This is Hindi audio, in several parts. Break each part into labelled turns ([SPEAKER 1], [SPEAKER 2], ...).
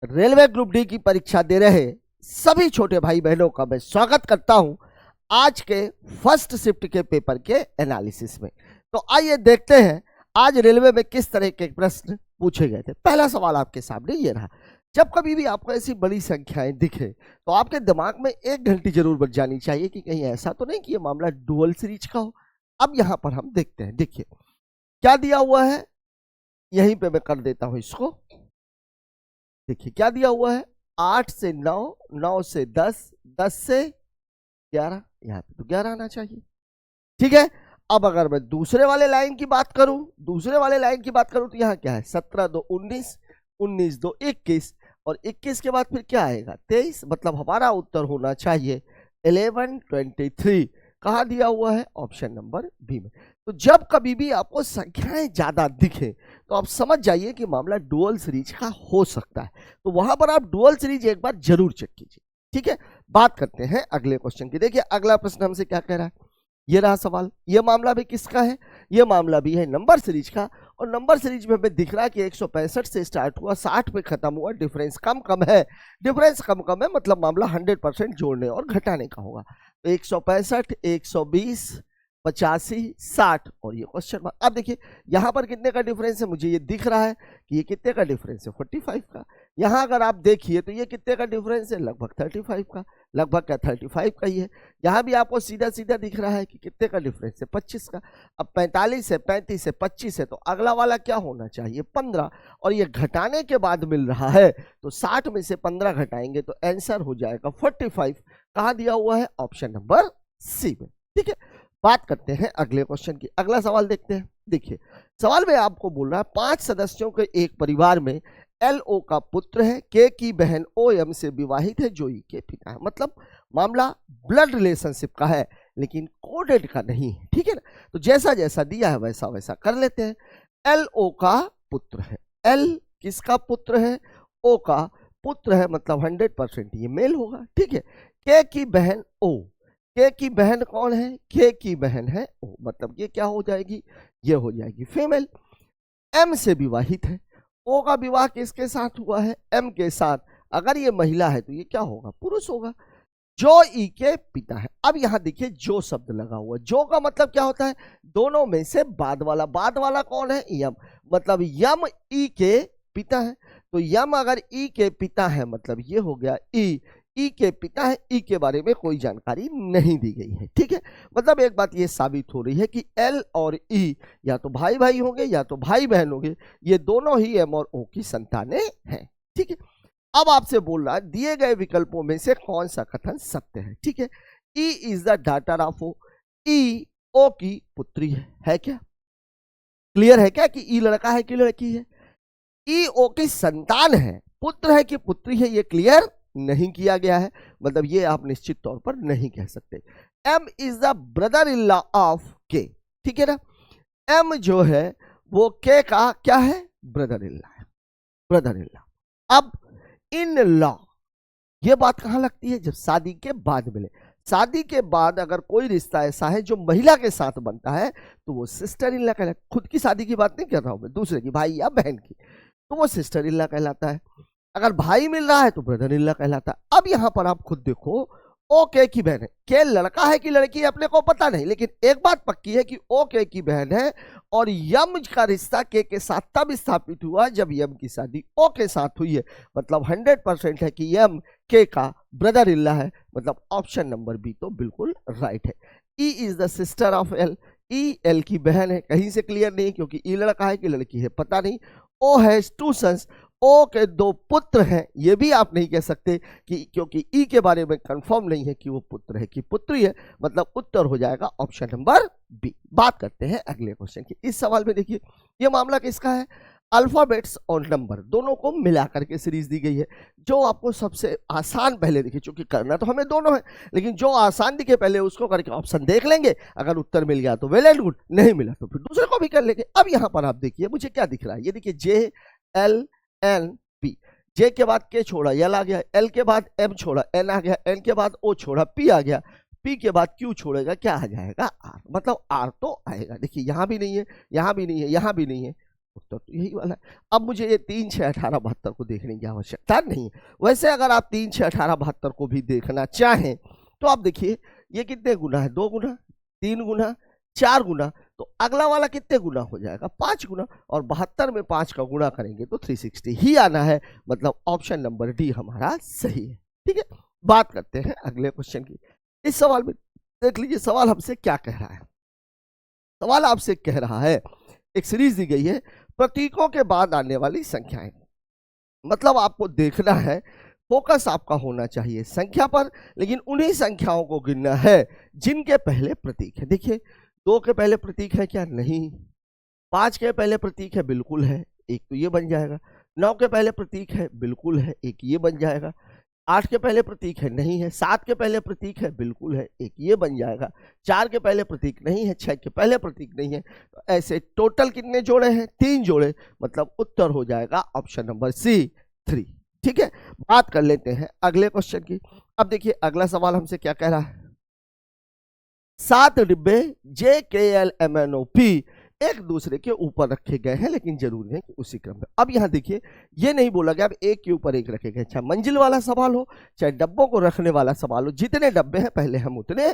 [SPEAKER 1] रेलवे ग्रुप डी की परीक्षा दे रहे सभी छोटे भाई बहनों का मैं स्वागत करता हूं आज के फर्स्ट शिफ्ट के पेपर के एनालिसिस में। तो आइए देखते हैं आज रेलवे में किस तरह के प्रश्न पूछे गए थे। पहला सवाल आपके सामने ये रहा, जब कभी भी आपको ऐसी बड़ी संख्याएं दिखे तो आपके दिमाग में एक घंटी जरूर बज जानी चाहिए कि कहीं ऐसा तो नहीं कि ये मामला डुअल सीरीज का हो। अब यहां पर हम देखते हैं, देखिए क्या दिया हुआ है, यहीं पे मैं कर देता हूं इसको। देखिए क्या दिया हुआ है, 8 से 9, 9 से 10, 10 से 11, यहाँ पे तो 11 आना चाहिए। ठीक है, अब अगर मैं दूसरे वाले लाइन की बात करूं, तो यहाँ क्या है, 17 2 19, 19 2 21 और 21 के बाद फिर क्या आएगा, 23। मतलब हमारा उत्तर होना चाहिए 11 23। कहाँ दिया हुआ है, ऑप्शन नंबर बी में। तो जब कभी भी आपको संख्याएं ज्यादा दिखे तो आप समझ जाइए कि मामला डुअल सीरीज का हो सकता है। तो वहां पर आप डुअल सीरीज एक बार जरूर चेक कीजिए। ठीक है, बात करते हैं अगले क्वेश्चन की। देखिए अगला प्रश्न हमसे क्या कह रहा है, ये रहा सवाल। ये मामला भी किसका है, ये मामला भी है नंबर सीरीज का। और नंबर सीरीज में हमें दिख रहा है कि 165 से स्टार्ट हुआ, 60 पे खत्म हुआ, डिफरेंस कम कम है। डिफरेंस कम कम है मतलब मामला 100% जोड़ने और घटाने का होगा। तो 165, 120, 85, 60 और ये क्वेश्चन मार्क। अब देखिए यहाँ पर कितने का डिफरेंस है, मुझे ये दिख रहा है कि ये कितने का डिफरेंस है, 45 का। यहाँ अगर आप देखिए तो ये कितने का डिफरेंस है, लगभग 35 का, लगभग क्या 35 का ही है। यहाँ भी आपको सीधा सीधा दिख रहा है कि कितने का डिफरेंस है, 25 का। अब 45 है, 35 है, 25 है, तो अगला वाला क्या होना चाहिए, 15। और ये घटाने के बाद मिल रहा है, तो 60 में से 15 घटाएंगे तो आंसर हो जाएगा 45। कहाँ दिया हुआ है, ऑप्शन नंबर सी में। ठीक है, बात करते हैं अगले क्वेश्चन की। अगला सवाल देखते हैं। देखिए सवाल में आपको बोल रहा है 5 सदस्यों के एक परिवार में LO का पुत्र है, K की बहन OM से विवाहित है जो E के पिता है। मतलब मामला ब्लड रिलेशनशिप का है लेकिन कोडेड का नहीं है। ठीक है ना, तो जैसा जैसा दिया है वैसा वैसा कर लेते हैं। LO का पुत्र है, L किसका पुत्र है, O का पुत्र है, मतलब 100% ये मेल होगा। ठीक है, K की बहन O, के की बहन कौन है, के की बहन है ओ, मतलब ये क्या हो जाएगी, ये हो जाएगी फीमेल। एम से विवाहित है, ओ का विवाह किसके साथ हुआ है, एम के साथ। अगर ये महिला है तो ये क्या होगा, पुरुष होगा, जो ई के पिता है। अब यहां देखिए जो शब्द लगा हुआ, जो का मतलब क्या होता है, दोनों में से बाद वाला कौन है, यम। मतलब यम ई के पिता है, तो यम अगर ई के पिता है मतलब ये हो गया ई के पिता है। ई के बारे में कोई जानकारी नहीं दी गई है। ठीक है, मतलब एक बात ये साबित हो रही है कि एल और ई या तो भाई भाई होंगे या तो भाई बहन होंगे, ये दोनों ही एम और ओ की संतानें हैं। ठीक है, अब आपसे बोल रहा है दिए गए विकल्पों में से कौन सा कथन सत्य है। ठीक है, E is the daughter of O, E O की पुत्री है क्या, क्लियर है क्या कि ई लड़का है कि लड़की है, ई ओ की संतान है, पुत्र है कि पुत्री है, ये क्लियर नहीं किया गया है। मतलब ये आप निश्चित तौर पर नहीं कह सकते। M is the brother in law of K, ठीक है ना, एम जो है वो के का क्या है, ब्रदर इन लॉ है, ब्रदर इन लॉ। अब इन लॉ ये बात कहां लगती है, जब शादी के बाद मिले। शादी के बाद अगर कोई रिश्ता ऐसा है जो महिला के साथ बनता है तो वो सिस्टर इन लॉ कहलाता है। खुद की शादी की बात नहीं कर रहा हूं मैं, दूसरे की, भाई या बहन की, तो वो सिस्टर इन लॉ कहलाता है। अगर भाई मिल रहा है तो ब्रदर इन लॉ कहलाता है। अब यहां पर आप खुद देखो, ओ के की बहन है, के लड़का है कि लड़की है अपने को पता नहीं, लेकिन एक बात पक्की है कि ओ के की बहन है। और यम का रिश्ता के साथ तब स्थापित हुआ जब यम की शादी ओ के साथ हुई है। मतलब 100% है कि यम के का ब्रदर इन लॉ है। मतलब ऑप्शन नंबर बी तो बिल्कुल राइट है। E is the sister of L, E L की बहन है, कहीं से क्लियर नहीं क्योंकि ई लड़का है कि लड़की है पता नहीं। ओ हैज 2 सन्स, ओ के 2 पुत्र हैं, ये भी आप नहीं कह सकते कि, क्योंकि ई के बारे में कंफर्म नहीं है कि वो पुत्र है कि पुत्री है। मतलब उत्तर हो जाएगा ऑप्शन नंबर बी। बात करते हैं अगले क्वेश्चन की। इस सवाल में देखिए ये मामला किसका है, अल्फाबेट्स और नंबर दोनों को मिलाकर के सीरीज दी गई है। जो आपको सबसे आसान पहले दिखे, चूंकि करना तो हमें दोनों है, लेकिन जो आसान दिखे पहले उसको करके ऑप्शन देख लेंगे। अगर उत्तर मिल गया तो वेल एंड गुड, नहीं मिला तो फिर दूसरे को भी कर लेंगे। अब यहां पर आप देखिए मुझे क्या दिख रहा है, ये देखिए जे एल एन पी, जे के बाद के छोड़ा एल आ गया, एल के बाद एम छोड़ा एन आ गया, एन के बाद ओ छोड़ा पी आ गया, पी के बाद क्यू छोड़ेगा क्या आ जाएगा आर। मतलब आर तो आएगा। देखिए यहां भी नहीं है, यहां भी नहीं है, यहां भी नहीं है, उत्तर तो यही वाला है। अब मुझे ये 3 6 18 72 को देखने की आवश्यकता नहीं है। वैसे अगर आप 3 6 18 72 को भी देखना चाहें तो आप देखिए ये कितने गुना है, 2 गुना, 3 गुना, 4 गुना, तो अगला वाला कितने गुना हो जाएगा, 5 गुना, और 72 में 5 का गुणा करेंगे तो 360 ही आना है। मतलब ऑप्शन नंबर डी हमारा सही है। ठीक है, बात करते हैं अगले क्वेश्चन की। इस सवाल में देख लीजिए सवाल हमसे क्या कह रहा है। सवाल आपसे कह रहा है, एक सीरीज दी गई है, प्रतीकों के बाद आने वाली संख्याएं। मतलब आपको देखना है, फोकस आपका होना चाहिए संख्या पर, लेकिन उन्हीं संख्याओं को गिनना है जिनके पहले प्रतीक है। देखिए 2 के पहले प्रतीक है क्या, नहीं। 5 के पहले प्रतीक है, बिल्कुल है, एक तो ये बन जाएगा। 9 के पहले प्रतीक है, बिल्कुल है, एक ये बन जाएगा। 8 के पहले प्रतीक है, नहीं है। 7 के पहले प्रतीक है, बिल्कुल है, एक ये बन जाएगा। 4 के पहले प्रतीक नहीं है, 6 के पहले प्रतीक नहीं है। तो ऐसे टोटल कितने जोड़े हैं, 3 जोड़े, मतलब उत्तर हो जाएगा ऑप्शन नंबर सी 3। ठीक है, बात कर लेते हैं अगले क्वेश्चन की। अब देखिए अगला सवाल हमसे क्या कह रहा है, 7 डिब्बे JKLMNOP एक दूसरे के ऊपर रखे गए हैं, लेकिन जरूरी है कि उसी क्रम में। अब यहां देखिए ये नहीं बोला गया अब एक के ऊपर एक रखे गए, चाहे मंजिल वाला सवाल हो चाहे डब्बों को रखने वाला सवाल हो, जितने डब्बे हैं पहले हम उतने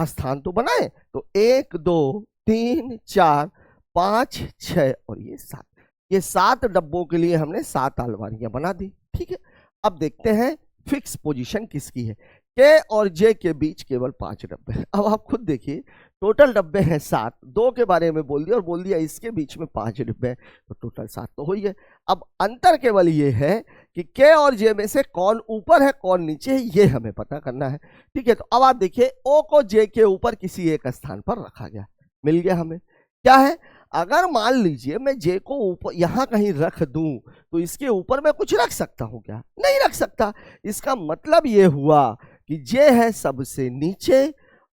[SPEAKER 1] स्थान तो बनाए। तो 1 2 3 4 5 6 और ये 7, ये 7 डब्बों के लिए हमने 7 अलमारियां बना दी। ठीक है, अब देखते हैं फिक्स पोजीशन किसकी है। के और जे के बीच केवल 5 डब्बे हैं। अब आप खुद देखिए टोटल डब्बे हैं 7, 2 के बारे में बोल दिया और बोल दिया इसके बीच में 5 डब्बे हैं, तो टोटल 7 तो हो ही है। अब अंतर केवल ये है कि के और जे में से कौन ऊपर है कौन नीचे है, ये हमें पता करना है। ठीक है, तो अब आप देखिए ओ को जे के ऊपर किसी एक स्थान पर रखा गया, मिल गया हमें। क्या है, अगर मान लीजिए मैं जे को ऊपर यहां कहीं रख दूं तो इसके ऊपर मैं कुछ रख सकता हूं क्या, नहीं रख सकता। इसका मतलब ये हुआ कि जे है सबसे नीचे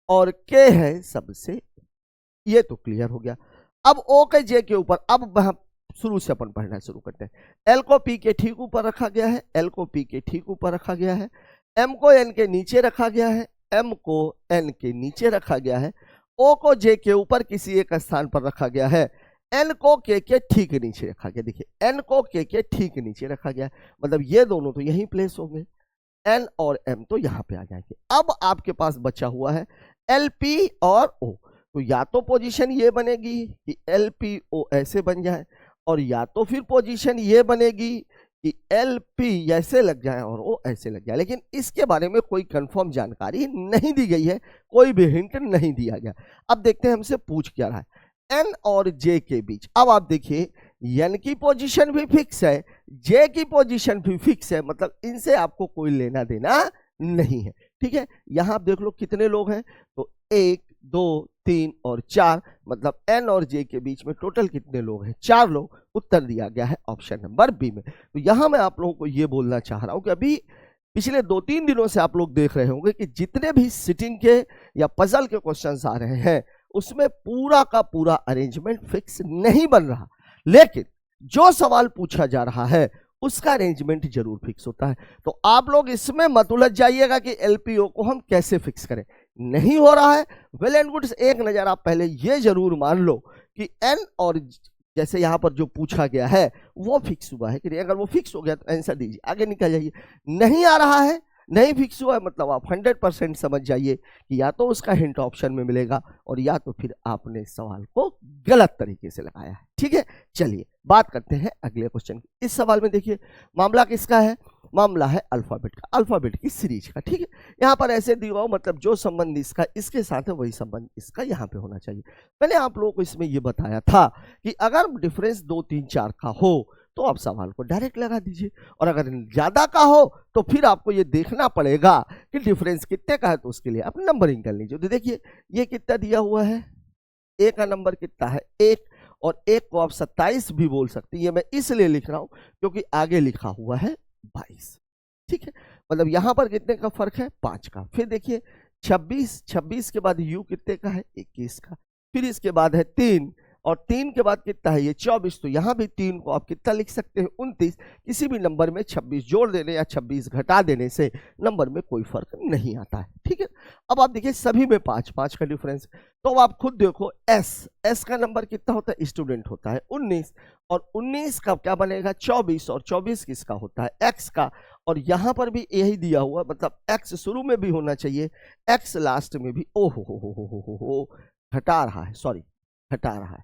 [SPEAKER 1] और के है सबसे, ये तो क्लियर हो गया। अब ओ के जे के ऊपर, अब शुरू से अपन पढ़ना शुरू करते हैं। एल को पी के ठीक ऊपर रखा गया है, एल को पी के ठीक ऊपर रखा गया है, एम को एन के नीचे रखा गया है, एम को एन के नीचे रखा गया है, ओ को जे के ऊपर किसी एक स्थान पर रखा गया है, एन को के ठीक नीचे रखा गया। देखिए एन को के ठीक नीचे रखा गया, मतलब ये दोनों तो यहीं प्लेस होंगे, एन और एम तो यहां पे आ जाएंगे। अब आपके पास बचा हुआ है एल पी और ओ, तो या तो पोजीशन ये बनेगी कि एल पी ओ ऐसे बन जाए, और या तो फिर पोजीशन ये बनेगी कि एल पी ऐसे लग जाए और ओ ऐसे लग जाए। लेकिन इसके बारे में कोई कंफर्म जानकारी नहीं दी गई है, कोई भी हिंट नहीं दिया गया। अब देखते हैं हमसे पूछ क्या रहा है, एन और जे के बीच। अब आप देखिए एन की पोजीशन भी फिक्स है, जे की पोजीशन भी फिक्स है, मतलब इनसे आपको कोई लेना देना नहीं है। ठीक है, यहां आप देख लो कितने लोग हैं, तो 1 2 3 और 4, मतलब एन और जे के बीच में टोटल कितने लोग हैं, 4 लोग। उत्तर दिया गया है ऑप्शन नंबर बी में। तो यहां मैं आप लोगों को यह बोलना चाह रहा हूं कि अभी पिछले 2-3 दिनों से आप लोग देख रहे होंगे कि जितने भी सिटिंग के या पजल के क्वेश्चंस आ रहे हैं उसमें पूरा का पूरा अरेंजमेंट फिक्स नहीं बन रहा, लेकिन जो सवाल पूछा जा रहा है उसका अरेंजमेंट जरूर फिक्स होता है। तो आप लोग इसमें मत उलझ जाइएगा कि एलपीओ को हम कैसे फिक्स करें, नहीं हो रहा है। वेल एंड गुड, एक नजर आप पहले ये जरूर मान लो कि एन और जैसे यहां पर जो पूछा गया है वो फिक्स हुआ है कि नहीं। अगर वो फिक्स हो गया तो आंसर दीजिए, आगे निकल जाइए। नहीं आ रहा है, नहीं फिक्स हुआ है, मतलब आप 100% समझ जाइए कि या तो उसका हिंट ऑप्शन में मिलेगा और या तो फिर आपने सवाल को गलत तरीके से लगाया है। ठीक है, चलिए बात करते हैं अगले क्वेश्चन की। इस सवाल में देखिए मामला किसका है, मामला है अल्फाबेट का, अल्फाबेट की सीरीज का। ठीक है, यहाँ पर ऐसे दिया हो, मतलब जो संबंध इसका इसके साथ है वही संबंध इसका यहाँ पे होना चाहिए। मैंने आप लोगों को इसमें ये बताया था कि अगर डिफरेंस 2 3 4 का हो तो आप सवाल को डायरेक्ट लगा दीजिए, और अगर ज्यादा का हो तो फिर आपको ये देखना पड़ेगा कि डिफरेंस कितने का है, तो उसके लिए आप नंबरिंग कर लीजिए। तो देखिए ये कितना दिया हुआ है, ए का नंबर कितना है 1, और 1 को आप 27 भी बोल सकते हैं। ये मैं इसलिए लिख रहा हूं क्योंकि आगे लिखा हुआ है 22। ठीक है, मतलब यहां पर कितने का फर्क है, 5 का। फिर देखिए 26 के बाद यू कितने का है, 21 का। फिर इसके बाद है 3, और 3 के बाद कितना है ये 24, तो यहाँ भी 3 को आप कितना लिख सकते हैं 29। किसी भी नंबर में 26 जोड़ देने या 26 घटा देने से नंबर में कोई फर्क नहीं आता है, ठीक है। अब आप देखिए सभी में 5 का डिफरेंस, तो अब आप खुद देखो एस का नंबर कितना होता है, स्टूडेंट होता है 19, और 19 का क्या बनेगा 24, और 24 किसका होता है एक्स का, और यहां पर भी यही दिया हुआ, मतलब एक्स शुरू में भी होना चाहिए, एक्स लास्ट में भी। ओ हो घटा रहा है, सॉरी घटा रहा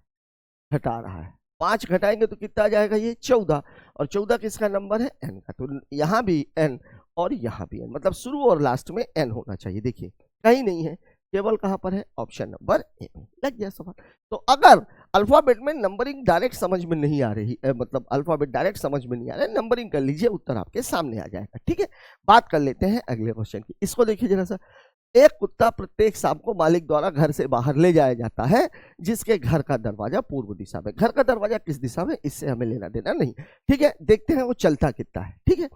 [SPEAKER 1] है 5 घटाएंगे तो कितना आ जाएगा ये 14, और 14 किसका नंबर है एन का, तो यहाँ भी एन और यहाँ भी एन, मतलब शुरू और लास्ट में एन होना चाहिए। देखिए कहीं नहीं है, केवल कहां पर है ऑप्शन नंबर ए में। लग गया सवाल। तो अगर अल्फाबेट में नंबरिंग डायरेक्ट समझ में नहीं आ रही, मतलब अल्फाबेट डायरेक्ट समझ में नहीं आ रहा है, नंबरिंग कर लीजिए, उत्तर आपके सामने आ जाएगा, ठीक है। बात कर लेते हैं अगले क्वेश्चन की। इसको देखिए जरा सा। एक कुत्ता प्रत्येक शाम को मालिक द्वारा घर से बाहर ले जाया जाता है, जिसके घर का दरवाजा पूर्व दिशा में। घर का दरवाजा किस दिशा में, इससे हमें लेना देना नहीं, ठीक है। देखते हैं वो चलता कितना है, ठीक है।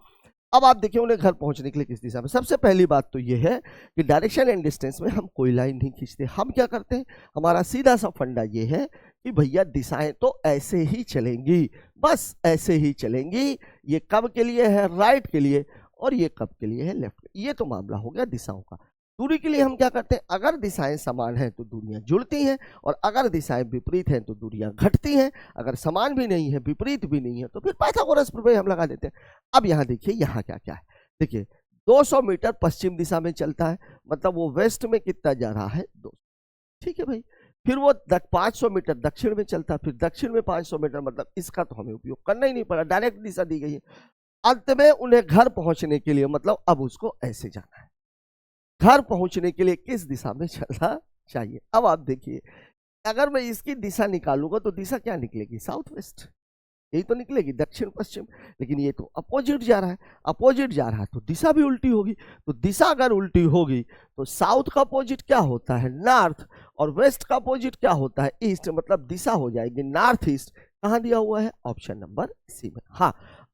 [SPEAKER 1] अब आप देखिए उन्हें घर पहुंचने के लिए किस दिशा में। सबसे पहली बात तो ये है कि डायरेक्शन एंड डिस्टेंस में हम कोई लाइन नहीं खींचते। हम क्या करते हैं, हमारा सीधा सा फंडा ये है कि भैया दिशाएं तो ऐसे ही चलेंगी, बस ऐसे ही चलेंगी। ये कब के लिए है, राइट के लिए, और ये कब के लिए है, लेफ्ट। ये तो मामला हो गया दिशाओं का। दूरी के लिए हम क्या करते हैं, अगर दिशाएं समान हैं तो दूरियां जुड़ती हैं, और अगर दिशाएं विपरीत हैं तो दूरियां घटती हैं। अगर समान भी नहीं है, विपरीत भी नहीं है, तो फिर पाइथागोरस प्रमेय हम लगा देते हैं। अब यहाँ देखिए यहाँ क्या क्या है। देखिए 200 मीटर पश्चिम दिशा में चलता है, मतलब वो वेस्ट में कितना जा रहा है 200, ठीक है भाई। फिर वो 500 मीटर दक्षिण में चलता है, फिर दक्षिण में 500 मीटर, मतलब इसका तो हमें उपयोग करना ही नहीं पड़ा, डायरेक्ट दिशा दी गई है। अंत में उन्हें घर पहुंचने के लिए, मतलब अब उसको ऐसे जाना है, घर पहुंचने के लिए किस दिशा में चलना चाहिए। अब आप देखिए अगर मैं इसकी दिशा निकालूंगा तो दिशा क्या निकलेगी, साउथ वेस्ट, यही तो निकलेगी, दक्षिण पश्चिम। लेकिन ये तो अपोजिट जा रहा है, अपोजिट जा रहा है तो दिशा भी उल्टी होगी। तो दिशा अगर उल्टी होगी तो साउथ का अपोजिट क्या होता है, नॉर्थ, और वेस्ट का अपोजिट क्या होता है, ईस्ट, मतलब दिशा हो जाएगी नॉर्थ ईस्ट। कहाँ दिया हुआ है, ऑप्शन नंबर सी में। हाँ,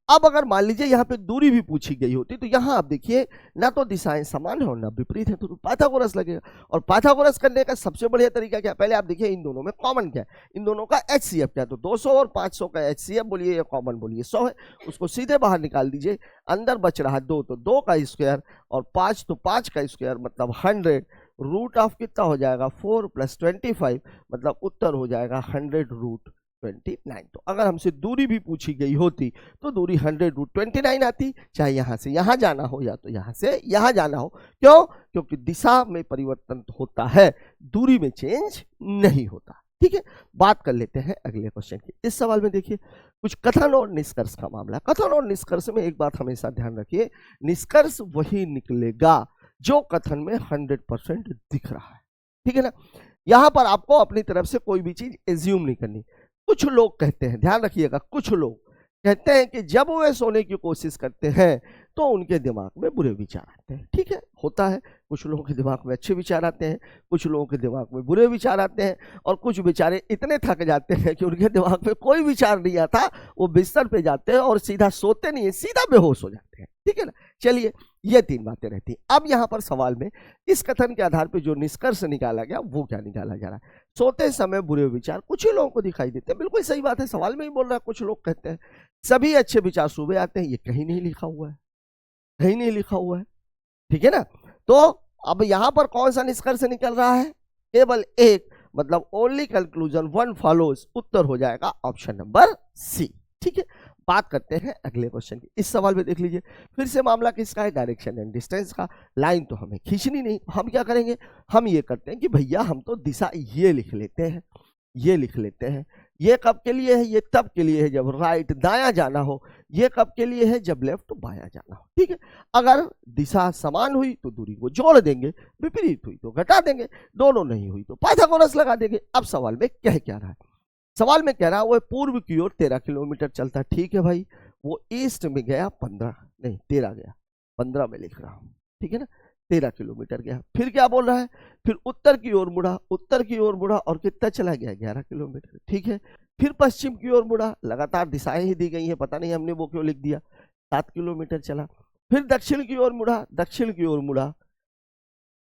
[SPEAKER 1] अब अगर मान लीजिए यहाँ पे दूरी भी पूछी गई होती तो यहाँ आप देखिए ना तो दिशाएं समान है और ना विपरीत है, तो पाइथागोरस लगेगा। और पाइथागोरस करने का सबसे बढ़िया तरीका क्या, पहले आप देखिए इन दोनों में कॉमन क्या है, इन दोनों का एचसीएफ क्या है, तो 200 और 500 का एचसीएफ बोलिए या कॉमन बोलिए 100 है, उसको सीधे बाहर निकाल दीजिए। अंदर बच रहा है 2, तो 2 का स्क्वायर, और 5 तो 5 का स्क्वायर, मतलब 100, रूट ऑफ कितना हो जाएगा 4 + 25, मतलब उत्तर हो जाएगा 100√29। तो अगर हमसे दूरी भी पूछी गई होती तो दूरी 100√29 आती, चाहे यहां से यहां जाना हो या तो यहां से यहां जाना हो। क्यों, क्योंकि दिशा में परिवर्तन होता है, दूरी में चेंज नहीं होता, ठीक है। बात कर लेते हैं अगले क्वेश्चन की। इस सवाल में देखिए कुछ कथन और निष्कर्ष का मामला। कथन और निष्कर्ष में एक बात हमेशा ध्यान रखिए, निष्कर्ष वही निकलेगा जो कथन में 100% दिख रहा है, ठीक है ना। यहां पर आपको अपनी तरफ से कोई भी चीज एज्यूम नहीं करनी। कुछ लोग कहते हैं, ध्यान रखिएगा, कुछ लोग कहते हैं कि जब वे सोने की कोशिश करते हैं तो उनके दिमाग में बुरे विचार आते हैं, ठीक है, होता है। कुछ लोगों के दिमाग में अच्छे विचार आते हैं, कुछ लोगों के दिमाग में बुरे विचार आते हैं, और कुछ बेचारे इतने थक जाते हैं कि उनके दिमाग में कोई विचार नहीं आता, वो बिस्तर पे जाते हैं और सीधा सोते नहीं है, सीधा बेहोश हो जाते हैं, ठीक है ना। चलिए, ये 3 बातें रहती हैं। अब यहाँ पर सवाल में इस कथन के आधार पर जो निष्कर्ष निकाला गया वो क्या निकाला जा रहा है, सोते समय बुरे विचार कुछ ही लोगों को दिखाई देते हैं। बिल्कुल सही बात है, सवाल में ही बोल रहा है। कुछ लोग कहते हैं सभी अच्छे विचार सुबह आते हैं, ये कहीं नहीं लिखा हुआ है, कहीं नहीं लिखा हुआ है, ठीक है ना। तो अब यहां पर कौन सा निष्कर्ष निकल रहा है, केवल एक, मतलब ओनली कंक्लूजन 1 फॉलोज, उत्तर हो जाएगा ऑप्शन नंबर सी, ठीक है। बात करते हैं अगले क्वेश्चन की। इस सवाल में देख लीजिए फिर से मामला किसका है, डायरेक्शन एंड डिस्टेंस का। लाइन तो हमें खींचनी नहीं, हम क्या करेंगे, हम ये करते हैं कि भैया हम तो दिशा ये लिख लेते हैं, ये लिख लेते हैं। ये कब के लिए है, ये तब के लिए है जब राइट दायां जाना हो, ये कब के लिए है जब लेफ्ट बायां जाना हो, ठीक है। अगर दिशा समान हुई तो दूरी को जोड़ देंगे, विपरीत हुई तो घटा देंगे, दोनों नहीं हुई तो पाइथागोरस लगा देंगे। अब सवाल में कह क्या रहा है, सवाल में कह रहा है वो पूर्व की ओर 13 किलोमीटर चलता है, ठीक है भाई। वो ईस्ट में गया 15 नहीं 13 गया, 15 में लिख रहा हूं, ठीक है ना, 13 किलोमीटर गया। फिर क्या बोल रहा है, फिर उत्तर की ओर मुड़ा, उत्तर की ओर मुड़ा और कितना चला गया 11 किलोमीटर, ठीक है। फिर पश्चिम की ओर मुड़ा, लगातार दिशाएं ही दी गई है, पता नहीं हमने वो क्यों लिख दिया, 7 किलोमीटर चला। फिर दक्षिण की ओर मुड़ा, दक्षिण की ओर मुड़ा,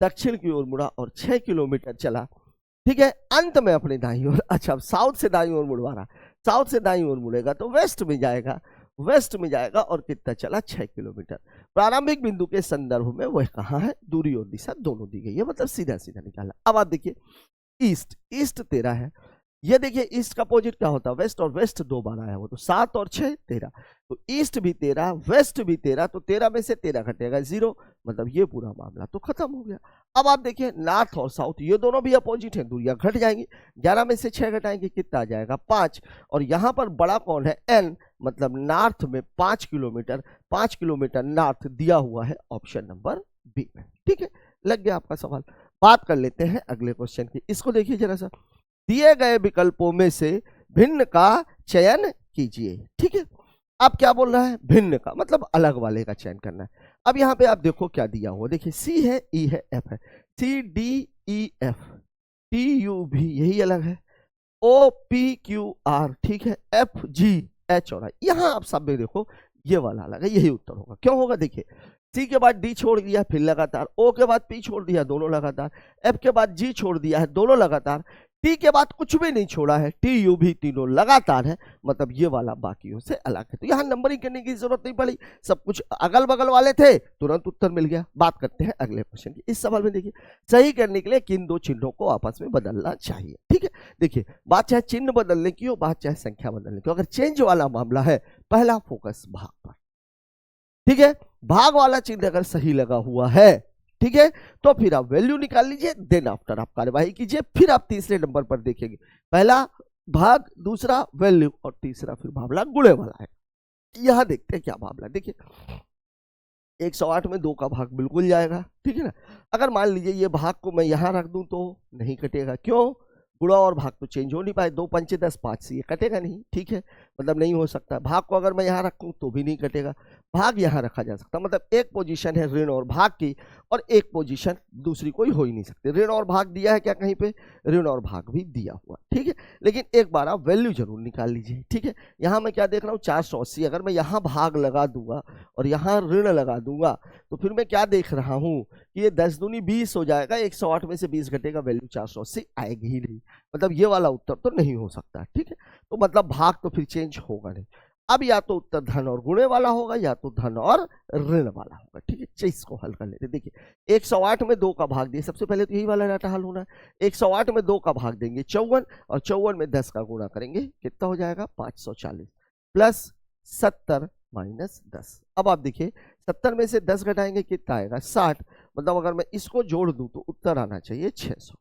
[SPEAKER 1] दक्षिण की ओर मुड़ा और 6 किलोमीटर चला। ठीक है, अंत में अपने दाईं ओर, अच्छा साउथ से दाईं ओर मुड़वा रहा, साउथ से दाईं ओर मुड़ेगा तो वेस्ट में जाएगा, वेस्ट में जाएगा और कितना चला 6 किलोमीटर। प्रारंभिक बिंदु के संदर्भ में वह कहाँ है, दूरी और दिशा दोनों दी गई है, मतलब सीधा सीधा निकाला। अब आप देखिए ईस्ट, ईस्ट 13 है, ये देखिए ईस्ट का अपोजिट क्या होता है, वेस्ट, और वेस्ट 2 बार आया वो तो 7 और 6 13, तो ईस्ट भी 13 वेस्ट भी 13, तो 13 में से 13 घटेगा 0, मतलब ये पूरा मामला तो खत्म हो गया। अब आप देखिए नॉर्थ और साउथ ये दोनों भी अपोजिट हैं, दूरियां घट जाएंगी, 11 में से 6 घटाएंगे कितना आ जाएगा 5, और यहाँ पर बड़ा कौन है n, मतलब नॉर्थ में 5 किलोमीटर, 5 किलोमीटर नॉर्थ दिया हुआ है ऑप्शन नंबर बी में। ठीक है, लग गया आपका सवाल। बात कर लेते हैं अगले क्वेश्चन की, इसको देखिए जरा सा, दिए गए विकल्पों में से भिन्न का चयन कीजिए। ठीक है, अब क्या बोल रहा है, भिन्न का मतलब अलग वाले का चयन करना है। अब यहाँ पे आप देखो क्या दिया हुआ, देखिए सी है, ई है, एफ है, C D E F, T U भी यही अलग है, ओ पी क्यू आर, ठीक है, एफ जी एच और आई, यहाँ आप सब में देखो ये वाला अलग है, यही उत्तर होगा। क्यों होगा, देखिए सी के बाद डी छोड़ दिया फिर लगातार, ओ के बाद पी छोड़ दिया दोनों लगातार, एफ के बाद जी छोड़ दिया है दोनों लगातार, टी के बाद कुछ भी नहीं छोड़ा है, टी यू भी तीनों लगातार है, मतलब ये वाला बाकियों से अलग है। तो यहाँ नंबरिंग करने की जरूरत नहीं पड़ी, सब कुछ अगल बगल वाले थे, तुरंत उत्तर मिल गया। बात करते हैं अगले क्वेश्चन की। इस सवाल में देखिए सही करने के लिए किन दो चिन्हों को आपस में बदलना चाहिए। ठीक है, देखिए बात चाहे चिन्ह बदलने की हो, बात चाहे संख्या बदलने की हो, अगर चेंज वाला मामला है पहला फोकस भाग पर। ठीक है, भाग वाला चिन्ह अगर सही लगा हुआ है, ठीक है, तो फिर आप वैल्यू निकाल लीजिए, देन आफ्टर आप कार्यवाही कीजिए, फिर आप तीसरे नंबर पर देखेंगे, पहला भाग, दूसरा वैल्यू, और तीसरा फिर मामला गुणे वाला है। यहां देखते हैं क्या मामला, देखिए 108 में 2 का भाग बिल्कुल जाएगा, ठीक है ना। अगर मान लीजिए ये भाग को मैं यहां रख दूं तो नहीं कटेगा, क्यों, गुणा और भाग तो चेंज हो नहीं पाए, 2 पंचे 10 5 से ये कटेगा नहीं, ठीक है, मतलब नहीं हो सकता। भाग को अगर मैं यहाँ रखूं तो भी नहीं कटेगा, भाग यहाँ रखा जा सकता, मतलब एक पोजीशन है ऋण और भाग की, और एक पोजीशन दूसरी कोई हो ही नहीं सकती। ऋण और भाग दिया है क्या कहीं पे, ऋण और भाग भी दिया हुआ, ठीक है, लेकिन एक बार आप वैल्यू जरूर निकाल लीजिए। ठीक है, यहाँ मैं क्या देख रहा हूँ 480, अगर मैं यहाँ भाग लगा दूंगा और यहाँ ऋण लगा दूंगा तो फिर मैं क्या देख रहा हूँ कि ये 10 दूनी 20 हो जाएगा, 108 में से 20 घटेगा, वैल्यू 480 आएगी ही नहीं, मतलब ये वाला उत्तर तो नहीं हो सकता। ठीक है, तो मतलब भाग तो फिर चेंज होगा नहीं। अब या तो उत्तर धन और गुणे वाला होगा या तो धन और ऋण वाला होगा। ठीक है, इसको हल कर लेते, देखिए 108 में 2 का भाग दिए, सबसे पहले तो यही वाला डाटा हल होना है। 108 में 2 का भाग देंगे 54, और 54 में 10 का गुणा करेंगे, कितना हो जाएगा 540, प्लस 70 माइनस 10। अब आप देखिए 70 में से 10 घटाएंगे कितना आएगा 60, मतलब अगर मैं इसको जोड़ दूं तो उत्तर आना चाहिए 600।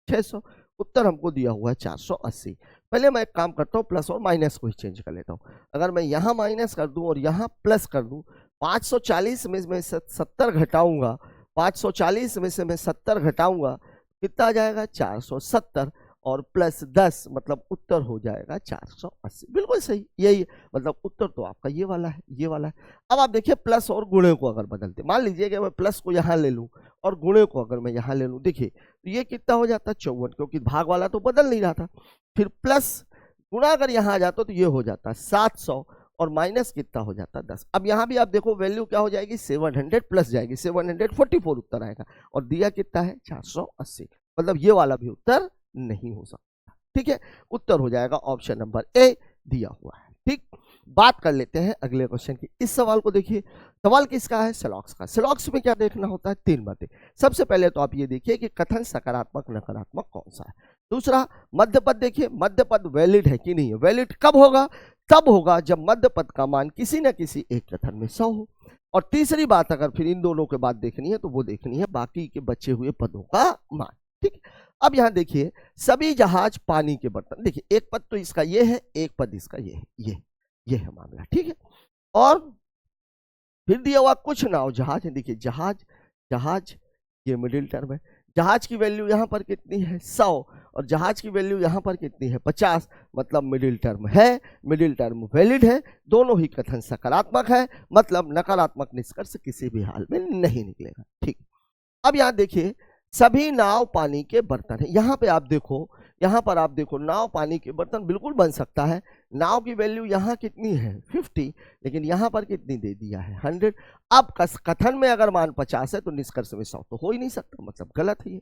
[SPEAKER 1] 600 उत्तर हमको दिया हुआ है 480। पहले मैं एक काम करता हूँ, प्लस और माइनस को ही चेंज कर लेता हूँ। अगर मैं यहाँ माइनस कर दूं और यहाँ प्लस कर दूं, 540 में मैं 70 घटाऊंगा, 540 में से मैं 70 घटाऊंगा, कितना आ जाएगा 470, और प्लस 10, मतलब उत्तर हो जाएगा 480। बिल्कुल सही, यही मतलब उत्तर तो आपका ये वाला है, ये वाला है। अब आप देखिए प्लस और गुणे को अगर बदलते, मान लीजिए कि मैं प्लस को यहाँ ले लूँ और गुणे को अगर मैं यहाँ ले लूँ, देखिए तो ये कितना हो जाता है 54, क्योंकि भाग वाला तो बदल नहीं रहा था। फिर प्लस गुणा अगर यहाँ आ जाता तो ये हो जाता 700, और माइनस कितना हो जाता 10। अब यहाँ भी आप देखो वैल्यू क्या हो जाएगी 700 प्लस जाएगी, 744 उत्तर आएगा, और दिया कितना है 480, मतलब ये वाला भी उत्तर नहीं हो सकता। ठीक है, उत्तर हो जाएगा ऑप्शन नंबर ए दिया हुआ है। ठीक, बात कर लेते हैं अगले क्वेश्चन की। इस सवाल को देखिए, सवाल किसका है, सेलॉक्स का। सेलॉक्स में क्या देखना होता है, 3 बातें। सबसे पहले तो आप ये देखिए कि कथन सकारात्मक नकारात्मक कौन सा है। दूसरा, मध्य पद देखिए, मध्य पद वैलिड है कि नहीं है। वैलिड कब होगा, तब होगा जब मध्य पद का मान किसी न किसी एक कथन में 100 हो। और तीसरी बात अगर फिर इन दोनों के बाद देखनी है तो वो देखनी है बाकी के बचे हुए पदों का मान। ठीक, अब यहां देखिए सभी जहाज पानी के बर्तन, देखिए एक पद तो इसका ये है, एक पद इसका ये है, ये है मामला। ठीक है, और फिर दिया हुआ कुछ नाव जहाज है, देखिए जहाज जहाज ये मिडिल टर्म है, जहाज की वैल्यू यहाँ पर कितनी है 100, और जहाज की वैल्यू यहाँ पर कितनी है 50, मतलब मिडिल टर्म है, मिडिल टर्म वैलिड है, दोनों ही कथन सकारात्मक है, मतलब नकारात्मक निष्कर्ष किसी भी हाल में नहीं निकलेगा। ठीक, अब यहाँ देखिए सभी नाव पानी के बर्तन है। यहाँ पे आप देखो, यहाँ पर आप देखो नाव पानी के बर्तन बिल्कुल बन सकता है। नाव की वैल्यू यहाँ कितनी है 50, लेकिन यहाँ पर कितनी दे दिया है 100। अब कथन में अगर मान 50 है तो निष्कर्ष में 100 तो हो ही नहीं सकता, मतलब गलत है ये।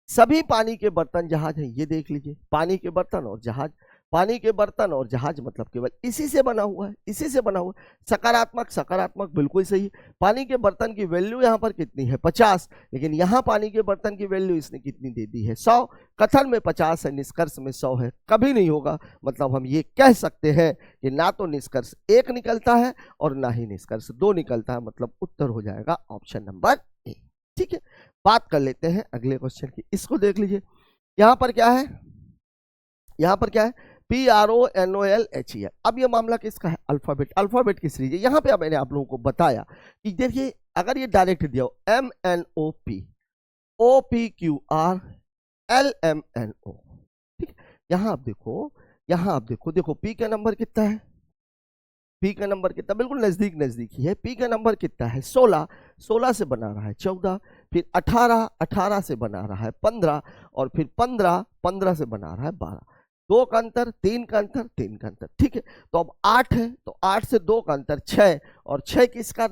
[SPEAKER 1] सभी पानी के बर्तन जहाज हैं, ये देख लीजिए, पानी के बर्तन और जहाज, पानी के बर्तन और जहाज मतलब केवल इसी से बना हुआ है, इसी से बना हुआ है। सकारात्मक सकारात्मक बिल्कुल सही। पानी के बर्तन की वैल्यू यहाँ पर कितनी है 50, लेकिन यहाँ पानी के बर्तन की वैल्यू इसने कितनी दे दी है 100। कथन में 50 है, निष्कर्ष में 100 है, कभी नहीं होगा। मतलब हम ये कह सकते हैं कि ना तो निष्कर्ष 1 निकलता है और ना ही निष्कर्ष 2 निकलता है, मतलब उत्तर हो जाएगा ऑप्शन नंबर ए। ठीक है, बात कर लेते हैं अगले क्वेश्चन की। इसको देख लीजिए, यहाँ पर क्या है, यहाँ पर क्या है PRONOLHEL। अब ये मामला किसका है, अल्फाबेट, अल्फाबेट की सीरीज है। यहाँ पे मैंने आप लोगों को बताया कि देखिए अगर ये डायरेक्ट दिया हो MNOP OPQR LMNO, ठीक है। यहाँ आप देखो, यहाँ आप देखो, देखो P का नंबर कितना है, P का नंबर कितना, बिल्कुल नजदीक नजदीक ही है। P का नंबर कितना है 16, 16 से बना रहा है 14, फिर 18, 18 से बना रहा है 15, और फिर 15, 15 से बना रहा है 12। 2 का अंतर, 3 का अंतर, 3 का अंतर, ठीक है। तो अब 8 है, तो 8 से 2 का अंतर 6, और 6 किसका,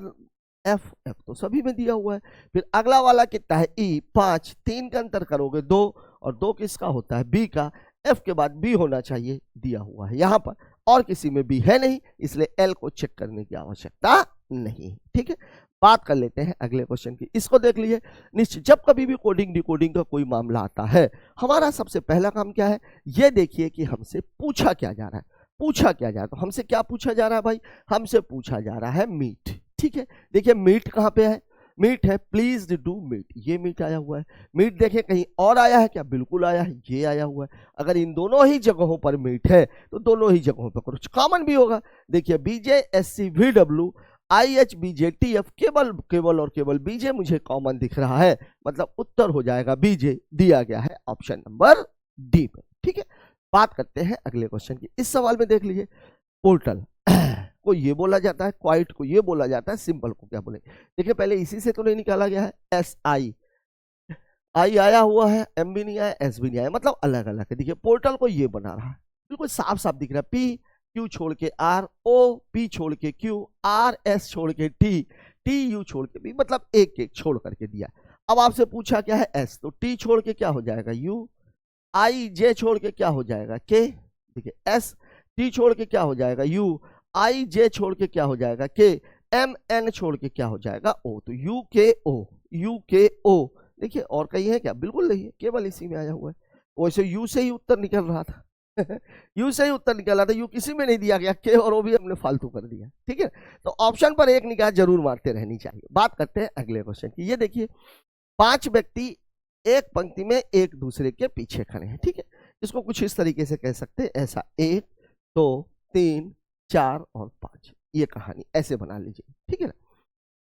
[SPEAKER 1] F, F तो सभी में दिया हुआ है। फिर अगला वाला कितना है E, 5, 3 का अंतर करोगे 2, और 2 किसका होता है B का, F के बाद B होना चाहिए, दिया हुआ है यहाँ पर, और किसी में B है नहीं, इसलिए L को चेक करने की आवश्यकता नहीं। ठीक है, बात कर लेते हैं अगले क्वेश्चन की। इसको देख लीजिए, निश्चित जब कभी भी कोडिंग डिकोडिंग का कोई मामला आता है, हमारा सबसे पहला काम क्या है, ये देखिए कि हमसे पूछा क्या जा रहा है, पूछा क्या जा रहा है। तो हमसे क्या पूछा जा रहा है भाई, हमसे पूछा जा रहा है मीट। ठीक है, देखिए मीट कहाँ पे है, मीट है प्लीज डू मीट, ये मीट आया हुआ है। मीट देखें कहीं और आया है क्या, बिल्कुल आया है, ये आया हुआ है। अगर इन दोनों ही जगहों पर मीट है तो दोनों ही जगहों पर कुछ कॉमन भी होगा। देखिए BJSCVW IHBJTF, केवल केवल और केवल बीजे मुझे कॉमन दिख रहा है, मतलब उत्तर हो जाएगा बीजे, दिया गया है ऑप्शन नंबर डी पे। ठीक है, बात करते हैं अगले क्वेश्चन की। इस सवाल में देख लीजिए, पोर्टल को ये बोला जाता है, क्वाइट को ये बोला जाता है, सिंपल को क्या बोले। देखिए पहले इसी से तो नहीं निकाला गया है, SI, आई आया हुआ है, M भी नहीं आया, S भी नहीं आया, मतलब अलग अलग है। देखिए पोर्टल को ये बना रहा है, बिल्कुल साफ साफ दिख रहा है, P Q छोड़ के R, O P छोड़ के Q, R S छोड़ के T, T U छोड़ के B, मतलब एक एक छोड़ करके दिया। अब आपसे पूछा क्या है S, तो T छोड़ के क्या हो जाएगा U, I J छोड़ के क्या हो जाएगा K, देखिए S, T छोड़ के क्या हो जाएगा U, I J छोड़ के क्या हो जाएगा K, M N छोड़ के क्या हो जाएगा O, तो U K O, U K O। देखिए और कहीं है क्या, बिल्कुल नहीं है, केवल इसी में आया हुआ है। वैसे यू से ही उत्तर निकल रहा था यू से ही उत्तर निकल रहा था, यू किसी में नहीं दिया गया, के और ओ भी हमने फालतू कर दिया। ठीक है, तो ऑप्शन पर एक निगाह जरूर मारते रहनी चाहिए। बात करते हैं अगले क्वेश्चन की। ये देखिए 5 व्यक्ति एक पंक्ति में एक दूसरे के पीछे खड़े हैं। ठीक है, इसको कुछ इस तरीके से कह सकते हैं, ऐसा 1 2 3 4 और 5, ये कहानी ऐसे बना लीजिए। ठीक है ना,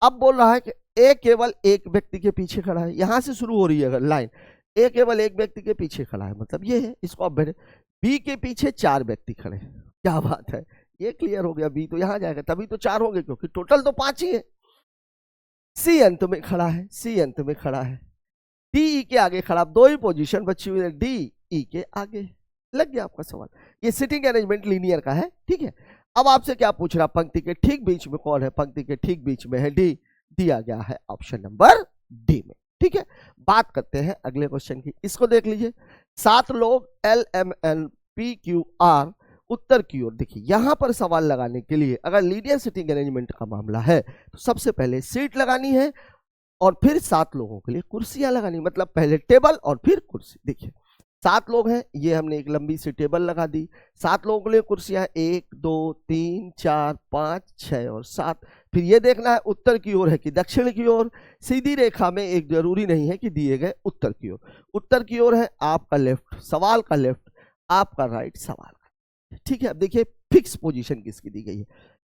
[SPEAKER 1] अब बोल रहा है कि ए केवल एक व्यक्ति के पीछे खड़ा है, यहां से शुरू हो रही है अगर लाइन, ए केवल एक व्यक्ति के पीछे खड़ा है, मतलब ये है। इसको अब बी के पीछे 4 व्यक्ति खड़े हैं, क्या बात है, ये क्लियर हो गया। बी तो यहां जाएगा, तभी तो 4 होंगे, क्योंकि टोटल तो 5 ही है। सी अंत में खड़ा है, सी अंत में खड़ा है, डी ई के आगे खड़ा, 2 ही पोजीशन बची हुई है, डी ई के आगे। लग गया आपका सवाल, ये सिटिंग अरेंजमेंट लीनियर का है। ठीक है, अब आपसे क्या पूछ रहा, पंक्ति के ठीक बीच में कौन है, पंक्ति के ठीक बीच में है डी, दिया गया है ऑप्शन नंबर डी में। ठीक है, बात करते हैं अगले क्वेश्चन की। इसको देख लीजिए, 7 लोग LMNPQR उत्तर की ओर। देखिए यहां पर सवाल लगाने के लिए अगर लीनियर सिटिंग अरेंजमेंट का मामला है तो सबसे पहले सीट लगानी है और फिर 7 लोगों के लिए कुर्सियां लगानी, मतलब पहले टेबल और फिर कुर्सी। देखिए 7 लोग हैं, ये हमने एक लंबी सी टेबल लगा दी, 7 लोगों के लिए कुर्सियां 1 2 3 4 5 6 और 7। फिर ये देखना है उत्तर की ओर है कि दक्षिण की ओर। सीधी रेखा में एक जरूरी नहीं है कि दिए गए उत्तर की ओर, उत्तर की ओर है आपका लेफ्ट, सवाल का लेफ्ट, आपका राइट, सवाल का। ठीक है, अब देखिए फिक्स पोजीशन किसकी दी गई है,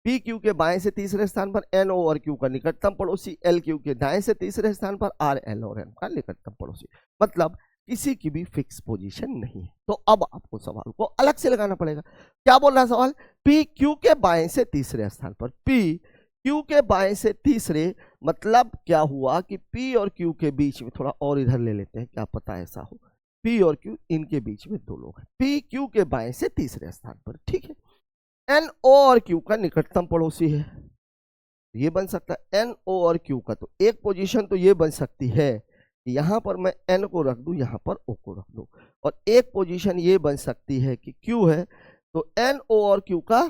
[SPEAKER 1] पी क्यू के बाएं से तीसरे स्थान पर एन ओ और क्यू का निकटतम पड़ोसी, एल क्यू के दाएं से तीसरे स्थान पर आर एल और एम का निकटतम पड़ोसी, मतलब किसी की भी फिक्स पोजीशन नहीं है। तो अब आपको सवाल को अलग से लगाना पड़ेगा। क्या बोल रहा है सवाल, पी क्यू के बाएं से तीसरे स्थान पर, पी क्यू के बाएं से तीसरे, मतलब क्या हुआ कि पी और क्यू के बीच में, थोड़ा और इधर ले लेते हैं, क्या पता ऐसा हो, पी और क्यू इनके बीच में 2 लोग हैं, पी क्यू के बाएं से तीसरे स्थान पर। ठीक है, एन ओ और क्यू का निकटतम पड़ोसी है, ये बन सकता है एन ओ और क्यू का, तो एक पोजीशन तो ये बन सकती है यहाँ पर मैं n को रख दूं, यहाँ पर o को रख दूं, और एक पोजीशन ये बन सकती है कि q है तो n o और q का,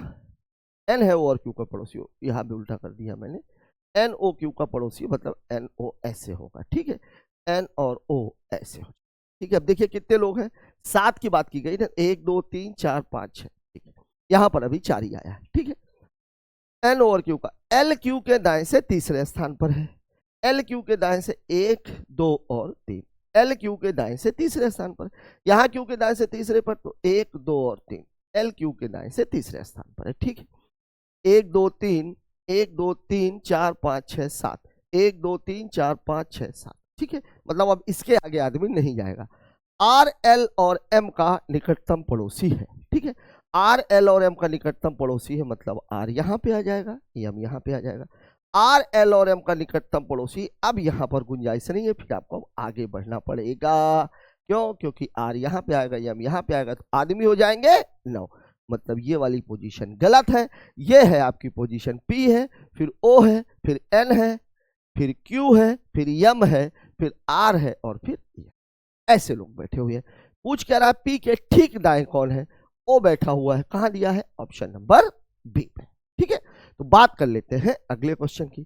[SPEAKER 1] n है o और q का पड़ोसी हो, यहाँ भी उल्टा कर दिया मैंने, n o q का पड़ोसी मतलब n o ऐसे होगा, ठीक है, n और o ऐसे हो, ठीक है। अब देखिए कितने लोग हैं, 7 की बात की गई ना, 1 2 3 4 5 6, ठीक है, यहाँ पर अभी 4 ही आया है, ठीक है। n ओवर q का, l q के दाएं से तीसरे स्थान पर है, एल क्यू के दाएं से 1 2 और 3, एल क्यू के दाएं से तीसरे स्थान पर, यहाँ क्यू के दाएं से तीसरे पर तो 1 2 और 3, एल क्यू के दाएं से तीसरे स्थान पर है, ठीक है। 1 2 3 1 2 3 4 5 6 7, 1 2 3 4 5 6 7, ठीक है, मतलब अब इसके आगे आदमी नहीं जाएगा। आर एल और एम का निकटतम पड़ोसी है, ठीक है, आर एल और एम का निकटतम पड़ोसी है मतलब आर यहाँ पे आ जाएगा, एम यहाँ पे आ जाएगा। आर एल और एम का निकटतम पड़ोसी, अब यहाँ पर गुंजाइश नहीं है, फिर आपको आगे बढ़ना पड़ेगा, क्यों, क्योंकि आर यहाँ पे आएगा, एम यहाँ पे आएगा, तो आदमी हो जाएंगे 9, मतलब ये वाली पोजीशन गलत है। ये है आपकी पोजीशन पी है, फिर ओ है, फिर एन है, फिर क्यू है, फिर एम है, फिर आर है और फिर ए। ऐसे लोग बैठे हुए हैं। पूछ कह रहा है पी के ठीक दाएं कौन है, ओ बैठा हुआ है, कहां दिया है, ऑप्शन नंबर बी पे, ठीक है। तो बात कर लेते हैं अगले क्वेश्चन की।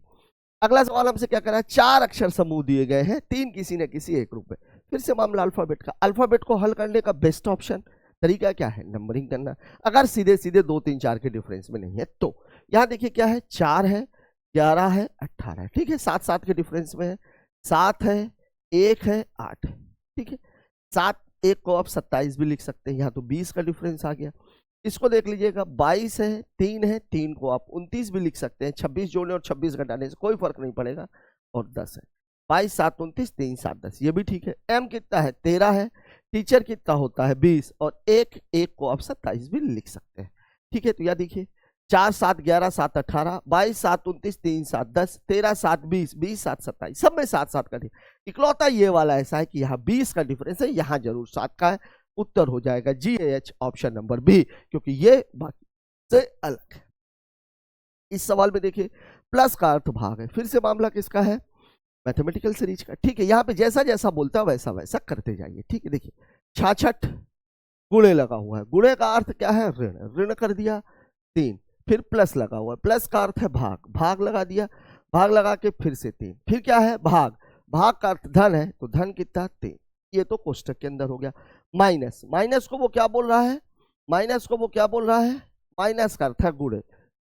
[SPEAKER 1] अगला सवाल हमसे क्या कर रहा है, 4 अक्षर समूह दिए गए हैं, 3 किसी न किसी एक रूप में, फिर से मामला अल्फाबेट का। अल्फाबेट को हल करने का बेस्ट ऑप्शन तरीका क्या है, नंबरिंग करना, अगर सीधे सीधे 2 3 4 के डिफरेंस में नहीं है तो। यहां देखिए क्या है, 4 है, 11 है, 18 है, ठीक है, 7 7 के डिफरेंस में है, 7 है, 1 है, 8 है, ठीक है, 7 1 को आप 27 भी लिख सकते हैं, यहाँ तो 20 का डिफरेंस आ गया। इसको देख लीजिएगा, 22 है, 3 है, 3 को आप 29 भी लिख सकते हैं, 26 जोड़ने और 26 घटाने से कोई फर्क नहीं पड़ेगा, और 10 है, 22 7 29, 3 7 10, ये भी ठीक है। एम कितना है, 13 है, टीचर कितना होता है 20, और 1 1 को आप 27 भी लिख सकते हैं, ठीक है। तो यह देखिए 4 7 11 7 18, 22 7 29, 3 7 10, 13 7 20, 20 7 27, सब में 7 7 का डिफरेंस। इकलौता ये वाला ऐसा है कि यहाँ 20 का डिफरेंस है, यहाँ जरूर 7 का है, उत्तर हो जाएगा GH ऑप्शन नंबर बी, क्योंकि ये बाकी से अलग है। इस सवाल में देखिए प्लस का अर्थ भाग है, फिर से मामला किसका है, मैथमेटिकल सीरीज का, ठीक है। यहाँ पे जैसा जैसा बोलता है वैसा वैसा करते जाइए, ठीक है। देखिए 66 गुणे लगा हुआ है, गुणे का अर्थ क्या है, ऋण, ऋण कर दिया 3, फिर प्लस लगा हुआ है, प्लस का अर्थ है भाग, भाग लगा दिया, भाग लगा के फिर से 3, फिर क्या है भाग, भाग का अर्थ धन है तो धन कितना 3, ये तो कोष्टक के अंदर हो गया। माइनस, माइनस को वो क्या बोल रहा है, माइनस को वो क्या बोल रहा है, माइनस का अर्थ है गुणे,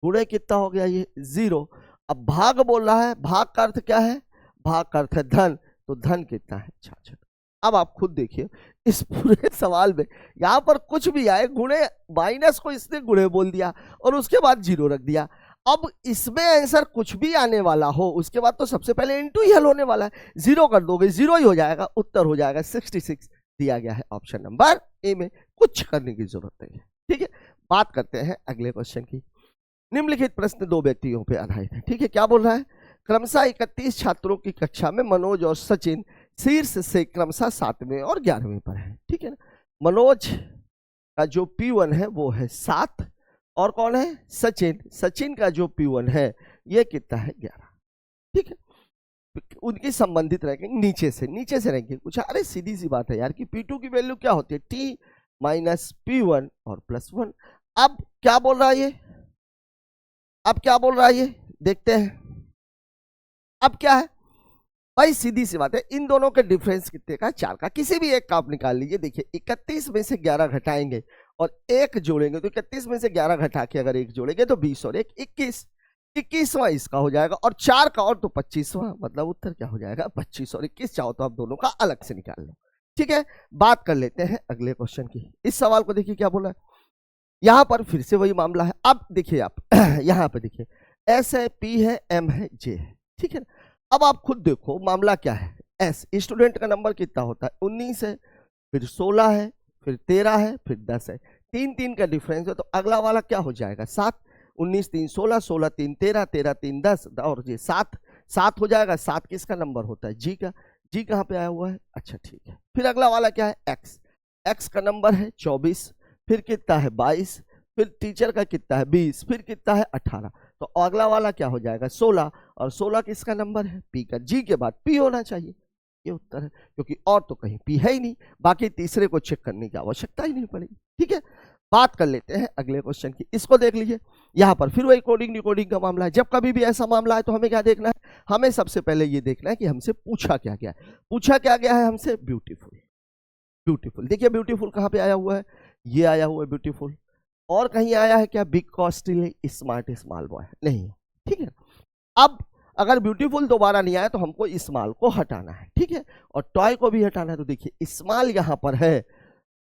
[SPEAKER 1] गुणे कितना हो गया ये 0। अब भाग बोल रहा है, भाग का अर्थ क्या है, भाग का अर्थ है धन, तो धन कितना है 66। अब आप खुद देखिए इस पूरे सवाल में यहां पर कुछ भी आए, गुणे, माइनस को इसने गुणे बोल दिया और उसके बाद 0 रख दिया। अब इसमें आंसर कुछ भी आने वाला हो उसके बाद तो सबसे पहले इनटू ही हल होने वाला है, 0 कर दोगे 0 ही हो जाएगा, उत्तर हो जाएगा 66, दिया गया है ऑप्शन नंबर ए में, कुछ करने की जरूरत नहीं है, ठीक है। बात करते हैं अगले क्वेश्चन की। निम्नलिखित प्रश्न 2 व्यक्तियों पर आधारित है, ठीक है। क्या बोल रहा है, क्रमशः 31 छात्रों की कक्षा में मनोज और सचिन शीर्ष से क्रमशः 7वें और 11वें पर है, ठीक है ना। मनोज का जो P1 है वो है 7, और कौन है, सचिन, सचिन का जो P1 है ये कितना है 11, ठीक है। उनकी संबंधित रैंकिंग नीचे से रैंकिंग पूछा, अरे सीधी सी बात है यार कि P2 की वैल्यू क्या होती है, T माइनस P1 और प्लस 1। अब क्या बोल रहा है ये, अब क्या बोल रहा है ये देखते हैं। अब क्या है भाई, सीधी सी बात है, इन दोनों के डिफरेंस कितने का, 4 का, किसी भी एक का आप निकाल लीजिए। देखिए 31 में से 11 घटाएंगे और 1 जोड़ेंगे, तो 31 में से 11 घटा के अगर 1 जोड़ेंगे तो 20 और 1 21, 21वां इसका हो जाएगा, और 4 का और तो 25वां, मतलब उत्तर क्या हो जाएगा 25 और 21। चाहो तो आप दोनों का अलग से निकाल लो, ठीक है। बात कर लेते हैं अगले क्वेश्चन की। इस सवाल को देखिए क्या बोला है, यहां पर फिर से वही मामला है। अब देखिए आप यहां पर देखिए S है, P है, M है, J है, ठीक है। अब आप खुद देखो मामला क्या है, S स्टूडेंट का नंबर कितना होता है 19 है, फिर 16 है, फिर 13 है, फिर 10 है, 3 3 का डिफरेंस है, तो अगला वाला क्या हो जाएगा 7, 19 3 16, 16 3 13, 13 3 10, और ये 7 7 हो जाएगा। 7 किसका नंबर होता है, G का, G कहाँ पे आया हुआ है, अच्छा ठीक है। फिर अगला वाला क्या है X, X का नंबर है 24, फिर कितना है 22, फिर टीचर का कितना है 20, फिर कितना है 18, तो अगला वाला क्या हो जाएगा 16, और 16 किसका नंबर है, P का, G के बाद P होना चाहिए, ये उत्तर है, क्योंकि और तो कहीं पी है ही नहीं, बाकी तीसरे को चेक करने की आवश्यकता ही नहीं पड़ेगी। ठीक है, बात कर लेते हैं अगले क्वेश्चन की। इसको देख लीजिए, यहाँ पर फिर वही कोडिंग डिकोडिंग का मामला है। जब कभी भी ऐसा मामला है तो हमें क्या देखना है, हमें सबसे पहले ये देखना है कि हमसे पूछा क्या गया है। पूछा क्या गया है हमसे, ब्यूटीफुल। ब्यूटीफुल, देखिए ब्यूटीफुल कहाँ पे आया हुआ है, ये आया हुआ है ब्यूटीफुल। और कहीं आया है क्या, big costly smart small boy, नहीं है। ठीक है, अब अगर ब्यूटीफुल दोबारा नहीं आया तो हमको स्मॉल को हटाना है। ठीक है, और टॉय को भी हटाना है। तो देखिए स्मॉल यहां पर है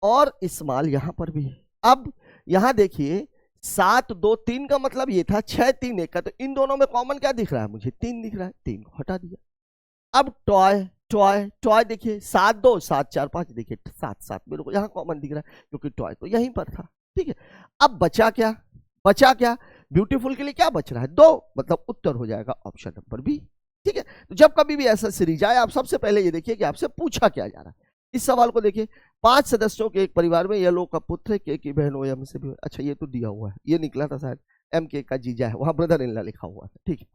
[SPEAKER 1] और स्मॉल यहां पर भी है। अब यहां देखिए 7 2 3 का मतलब ये था 6 3 1 का, तो इन दोनों में कॉमन क्या दिख रहा है, मुझे 3 दिख रहा है, 3 को हटा दिया। अब टॉय टॉय टॉय देखिए 7 2 7 4 5, देखिए 7 7 मेरे को यहाँ कॉमन दिख रहा है क्योंकि टॉय तो यहीं पर था। ठीक है, अब बचा क्या, बचा क्या, ब्यूटीफुल के लिए क्या बच रहा है, 2, मतलब उत्तर हो जाएगा ऑप्शन नंबर बी। ठीक है, तो जब कभी भी ऐसा सीरीज आए आप सबसे पहले ये देखिए कि आपसे पूछा क्या जा रहा है। इस सवाल को देखिए, 5 सदस्यों के एक परिवार में यलो का पुत्र है, के की बहन हो, एम से भी, अच्छा ये तो दिया हुआ है, ये निकला था शायद एम के का जीजा है, वहां ब्रदर इन लॉ लिखा हुआ था। ठीक है,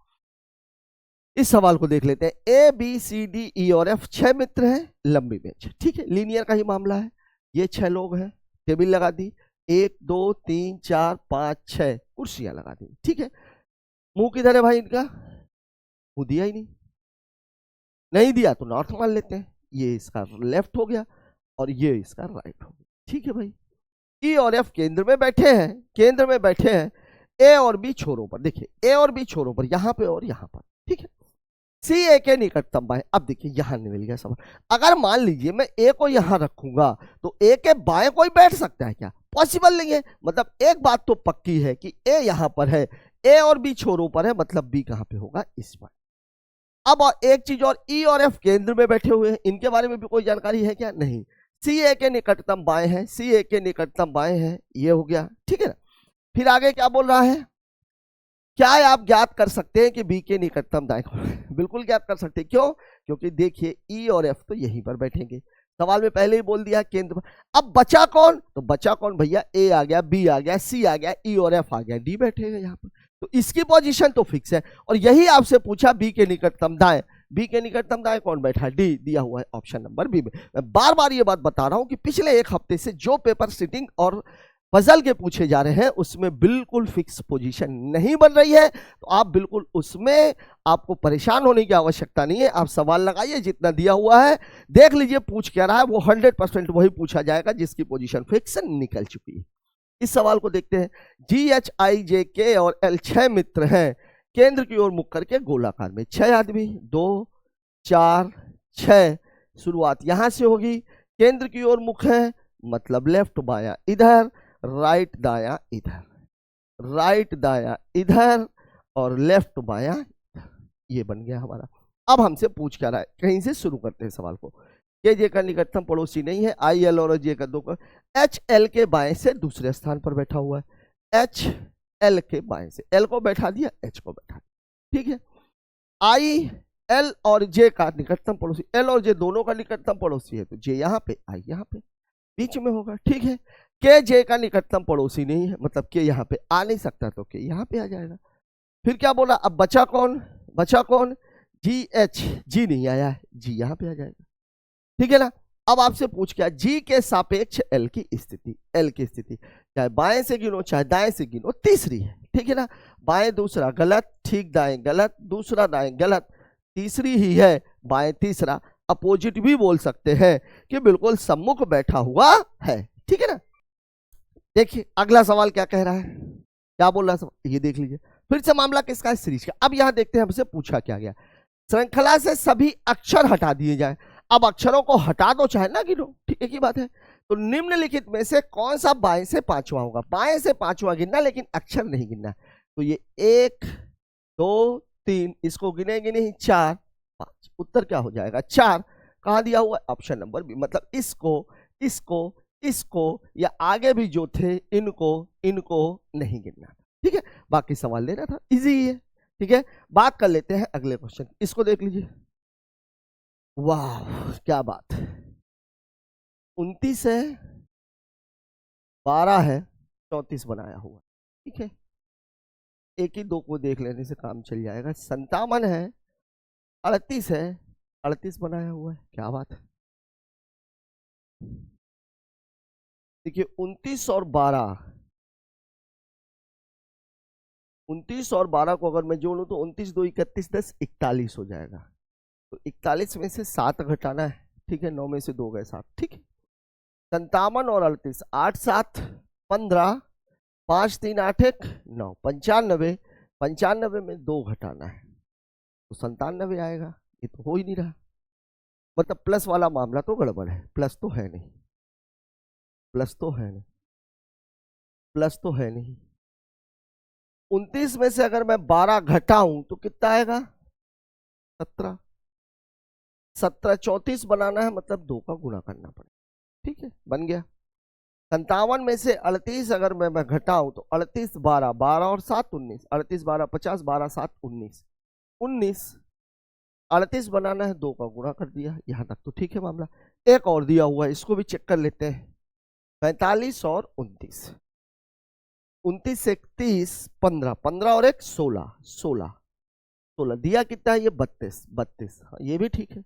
[SPEAKER 1] इस सवाल को देख लेते हैं। ए बी सी डी ई और एफ 6 मित्र हैं, लंबी बेंच। ठीक है, लीनियर का ही मामला है, ये 6 लोग हैं, टेबल लगा दी, 1 2 3 4 5 6 कुर्सियां लगा दी। ठीक है, मुंह किधर है भाई इनका, मुंह दिया ही नहीं, नहीं दिया तो नॉर्थ मान लेते हैं, ये इसका लेफ्ट हो गया और ये इसका राइट हो गया। ठीक है भाई, ई और एफ केंद्र में बैठे हैं, केंद्र में बैठे हैं, ए और बी छोरों पर, देखिए ए और बी छोरों पर, यहां पे और यहां पर। ठीक है, सी ए के निकटतम बाएं। अब देखिए यहां मिल गया सवाल, अगर मान लीजिए मैं ए को यहां रखूंगा तो ए के बाएं कोई बैठ सकता है क्या, पॉसिबल नहीं है। मतलब एक बात तो पक्की है कि ए यहां पर है, ए और बी छोरों पर है, मतलब बी कहां पे होगा, इस पर। अब और एक चीज और, ई और एफ केंद्र में बैठे हुए हैं, इनके बारे में भी कोई जानकारी है क्या, नहीं। सी ए के निकटतम बाएं है, सी ए के निकटतम बाएं है, ये हो गया। ठीक है ना, फिर आगे क्या बोल रहा है, क्या आप ज्ञात कर सकते हैं कि बी के निकटतम दाएं कौन है, बिल्कुल ज्ञात कर सकते हैं। क्यों, क्योंकि देखिए ई और एफ तो यहीं पर बैठेंगे, सवाल में पहले ही बोल दिया केंद्र पर। अब बचा कौन, तो बचा कौन भैया, ए आ गया, बी आ गया, सी आ गया, ई और एफ आ गया, डी बैठेगा यहाँ पर, तो इसकी पोजीशन तो फिक्स है। और यही आपसे पूछा बी के निकटतम दाएं, बी के निकटतम दाएं कौन बैठा है, डी दिया हुआ है ऑप्शन नंबर बी में। मैं बार बार ये बात बता रहा हूं कि पिछले एक हफ्ते से जो पेपर सिटिंग और पजल के पूछे जा रहे हैं उसमें बिल्कुल फिक्स पोजीशन नहीं बन रही है, तो आप बिल्कुल उसमें आपको परेशान होने की आवश्यकता नहीं है। आप सवाल लगाइए, जितना दिया हुआ है देख लीजिए पूछ क्या रहा है, वो 100% वही पूछा जाएगा जिसकी पोजीशन फिक्स निकल चुकी है। इस सवाल को देखते हैं, जी एच आई जे के और एल 6 मित्र हैं, केंद्र की ओर मुख करके गोलाकार में 6 आदमी, 2 4 6, शुरुआत यहां से होगी, केंद्र की ओर मुख है मतलब लेफ्ट बाया इधर, राइट दाया इधर, राइट दाया इधर और लेफ्ट बाया, ये बन गया हमारा। अब हमसे पूछ क्या रहा है, कहीं से शुरू करते हैं सवाल को। के जे का निकटतम पड़ोसी नहीं है, आई एल और जे का दो का, एच एल के बाएं से दूसरे स्थान पर बैठा हुआ है, एच एल के बाएं से, एल को बैठा दिया, एच को बैठा दिया। ठीक है, आई एल और जे का निकटतम पड़ोसी, एल और जे दोनों का निकटतम पड़ोसी है, तो जे यहाँ पे, आई यहाँ पे, बीच में होगा। ठीक है, के जे का निकटतम पड़ोसी नहीं है, मतलब के यहाँ पे आ नहीं सकता, तो के यहाँ पे आ जाएगा। फिर क्या बोला, अब बचा कौन, बचा कौन, जी एच, जी नहीं आया है, जी यहाँ पे आ जाएगा। ठीक है ना, अब आपसे पूछ क्या, जी के सापेक्ष एल की स्थिति, एल की स्थिति चाहे बाएं से गिनो चाहे दाएं से गिनो तीसरी है। ठीक है ना, बाएं दूसरा गलत, ठीक दाएं गलत, दूसरा दाएं गलत, तीसरी ही है बाएं तीसरा, अपोजिट भी बोल सकते हैं कि बिल्कुल सम्मुख बैठा हुआ है। ठीक है ना, देखिए अगला सवाल क्या कह रहा है, क्या बोल रहा है सवाल, ये देख लीजिए। फिर से मामला किसका है, सीरीज का। अब यहां देखते हैं हमसे पूछा क्या गया, श्रृंखला से सभी अक्षर हटा दिए जाए। अब अक्षरों को हटा दो चाहे ना गिनो, ठीक एक ही बात है। तो निम्नलिखित में से कौन सा बाएं से पांचवा होगा, बाएं से पांचवा गिनना लेकिन अक्षर नहीं गिनना। तो ये 1 2 3, इसको गिनेंगे नहीं, 4 5, उत्तर क्या हो जाएगा 4। कहां दिया हुआ है, ऑप्शन नंबर बी, मतलब इसको इसको इसको या आगे भी जो थे इनको इनको नहीं गिनना। ठीक है, बाकी सवाल लेना था, इजी है। ठीक है, बात कर लेते हैं अगले क्वेश्चन, इसको देख लीजिए। वाह क्या बात, 29 है, 12 है, 34 बनाया हुआ। ठीक है, एक ही दो को देख लेने से काम चल जाएगा। 57 है, 38 है, 38 बनाया हुआ है, क्या बात है। देखिए 29 और 12, 29 और 12 को अगर मैं जोड़ूं तो 29 2 31 10 41 हो जाएगा। तो 41 में से 7 घटाना है, ठीक है, 9 में से 2 गए 7, ठीक है। 57 और 38, 8 7 15, 5 3 8 1 9, 95, 95 में 2 घटाना है तो 97 आएगा। ये तो हो ही नहीं रहा, मतलब प्लस वाला मामला तो गड़बड़ है, प्लस तो है नहीं, प्लस तो है नहीं, प्लस तो है नहीं। 29 में से अगर मैं 12 घटाऊं तो कितना आएगा, 17, 17 34 बनाना है, मतलब 2 का गुणा करना पड़ेगा, ठीक है, बन गया। 57 में से 38 अगर मैं घटाऊं तो 38 12, 12 और 7 19, 38 12 50, 12 7 19, 19, 38 बनाना है, 2 का गुणा कर दिया, यहां तक तो ठीक है मामला। एक और दिया हुआ है, इसको भी चेक कर लेते हैं। 45 और 29, 29 से 30, 15, 15 और 1 16, 16, 16 दिया कितना है, ये 32, 32, हाँ, ये भी ठीक है,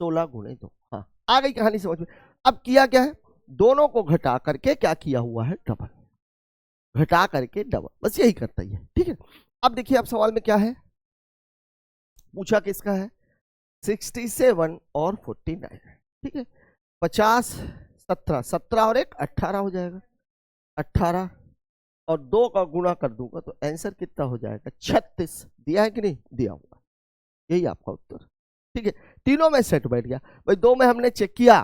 [SPEAKER 1] 16 गुणे 2, हाँ आ गई कहानी समझ में। अब किया क्या है, दोनों को घटा करके क्या किया हुआ है, डबल, घटा करके डबल, बस यही करता ही है, ठीक है। अब देखिए अब सवाल में क्या है, पूछा किसका है, 67 और 49, ठीक है। 50 17, 17 और 1 18 हो जाएगा, 18 और 2 का गुणा कर दूंगा तो आंसर कितना हो जाएगा, 36। दिया है कि नहीं, दिया हुआ, यही आपका उत्तर, ठीक है। तीनों में सेट बैठ गया भाई। 2 में हमने चेक किया,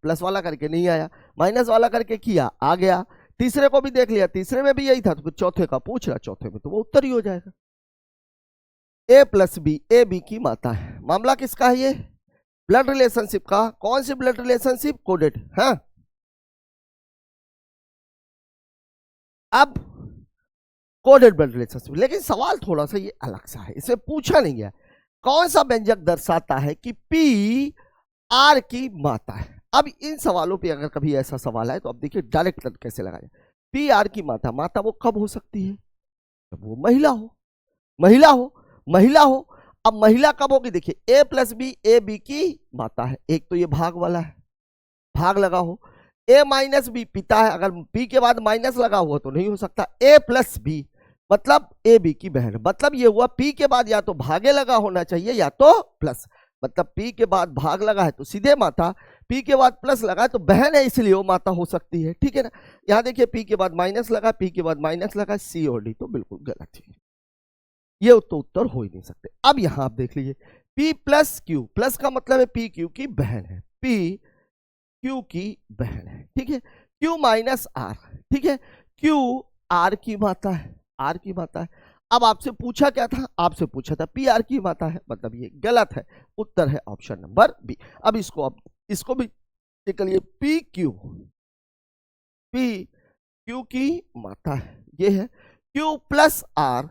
[SPEAKER 1] प्लस वाला करके नहीं आया, माइनस वाला करके किया, आ गया। तीसरे को भी देख लिया, तीसरे में भी यही था, तो फिर चौथे का पूछ रहा, चौथे में तो वो उत्तर ही हो जाएगा। ए प्लस बी, ए बी की माता है, मामला किसका है ये, ब्लड रिलेशनशिप का। कौन सी ब्लड रिलेशनशिप, कोडेड, हाँ। अब कोडेड ब्लड रिलेशनशिप, लेकिन सवाल थोड़ा सा ये अलग सा है, इसमें पूछा नहीं गया कौन सा व्यंजक दर्शाता है कि पी आर की माता है। अब इन सवालों पे अगर कभी ऐसा सवाल है तो अब देखिए डायरेक्ट कैसे लगाया। पी आर की माता, माता वो कब हो सकती है, जब वो महिला हो, महिला हो, महिला हो। अब महिला कब होगी, देखिए ए प्लस बी, ए बी की माता है, एक तो ये भाग वाला है, भाग लगा हो। ए माइनस बी पिता है, अगर पी के बाद माइनस लगा हुआ तो नहीं हो सकता। ए प्लस बी मतलब ए बी की बहन, मतलब ये हुआ पी के बाद या तो भागे लगा होना चाहिए या तो प्लस, मतलब पी के बाद भाग लगा है तो सीधे माता, पी के बाद प्लस लगा है तो बहन है, इसलिए वो माता हो सकती है, ठीक है ना। यहाँ देखिए पी के बाद माइनस लगा, पी के बाद माइनस लगा, सी और डी तो बिल्कुल गलत है, ये तो उत्तर हो ही नहीं सकते। अब यहां आप देख लीजिए P प्लस क्यू, प्लस का मतलब है P क्यू की बहन है, P क्यू की बहन है, ठीक है। Q माइनस आर, ठीक है, Q आर की माता है, आर की माता है। अब आपसे पूछा क्या था, आपसे पूछा था P आर की माता है, मतलब ये गलत है, उत्तर है ऑप्शन नंबर बी। अब इसको भी देख लीजिए, P क्यू की माता है, ये है Q plus R,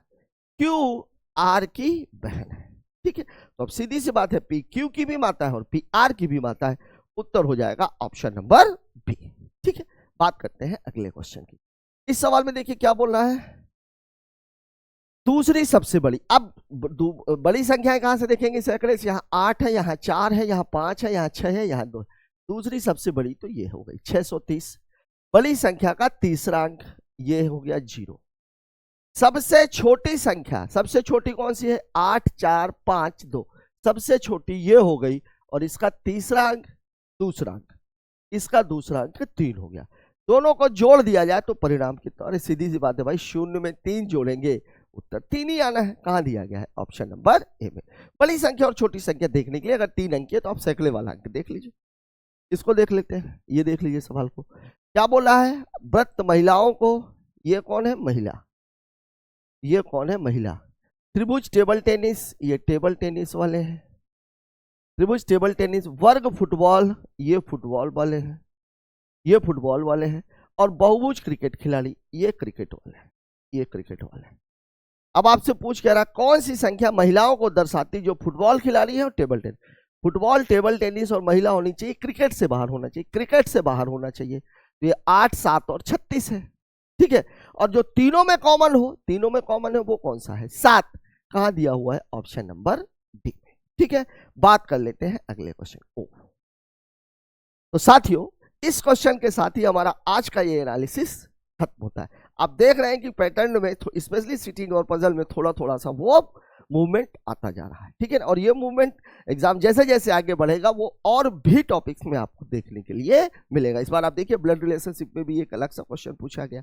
[SPEAKER 1] Q R की बहन है, ठीक है। तो अब सीधी सी बात है, पी क्यू की भी माता है और पी आर की भी माता है, उत्तर हो जाएगा ऑप्शन नंबर बी, ठीक है। बात करते हैं अगले क्वेश्चन की। इस सवाल में देखिए क्या बोल रहा है, दूसरी सबसे बड़ी। अब बड़ी संख्याएं कहां से देखेंगे, सैकड़े से, यहाँ 8 है, यहाँ 4 है, यहाँ 5 है, यहाँ 6 है, यहाँ 2। दूसरी सबसे बड़ी तो ये हो गई 630, बड़ी संख्या का तीसरा अंक ये हो गया 0। सबसे छोटी संख्या, सबसे छोटी कौन सी है, 8 4 5 2, सबसे छोटी ये हो गई, और इसका तीसरा अंक दूसरा अंक, इसका दूसरा अंक 3 हो गया। दोनों को जोड़ दिया जाए तो परिणाम कितना, अरे सीधी सी बात है भाई, 0 में 3 जोड़ेंगे उत्तर 3 ही आना है। कहां दिया गया है, ऑप्शन नंबर ए में। बड़ी संख्या और छोटी संख्या देखने के लिए अगर 3 अंक है तो आप सैकड़े वाला अंक देख लीजिए। इसको देख लेते हैं, ये देख लीजिए सवाल को क्या बोला है, व्रत महिलाओं को, ये कौन है, महिला, ये कौन है, महिला। त्रिभुज टेबल टेनिस, ये टेबल टेनिस वाले हैं, त्रिभुज टेबल टेनिस। वर्ग फुटबॉल, ये फुटबॉल वाले हैं, ये फुटबॉल वाले हैं। और बहुभुज क्रिकेट खिलाड़ी, ये क्रिकेट वाले हैं, ये क्रिकेट वाले हैं। अब आपसे पूछ कह रहा कौन सी संख्या महिलाओं को दर्शाती जो फुटबॉल खिलाड़ी है और table tennis. Football, table tennis और महिला होनी चाहिए, क्रिकेट से बाहर होना चाहिए, क्रिकेट से बाहर होना चाहिए। तो ये 8 7 और 36 है, ठीक है। और जो तीनों में कॉमन हो, तीनों में कॉमन है वो कौन सा है, 7। कहां दिया हुआ है, ऑप्शन नंबर डी में, ठीक है, बात कर लेते हैं अगले क्वेश्चन को। तो साथियों, इस क्वेश्चन के साथ ही हमारा आज का ये एनालिसिस खत्म होता है। आप देख रहे हैं कि पैटर्न में स्पेशली सिटिंग और पजल में थोड़ा थोड़ा सा वो मूवमेंट आता जा रहा है, ठीक है ना। और ये मूवमेंट एग्जाम जैसे जैसे आगे बढ़ेगा वो और भी टॉपिक्स में आपको देखने के लिए मिलेगा। इस बार आप देखिए ब्लड रिलेशनशिप में भी एक अलग सा क्वेश्चन पूछा गया।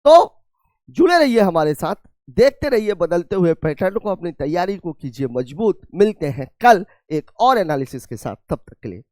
[SPEAKER 1] तो जुड़े रहिए हमारे साथ, देखते रहिए बदलते हुए पैटर्न को, अपनी तैयारी को कीजिए मजबूत। मिलते हैं कल एक और एनालिसिस के साथ, तब तक के लिए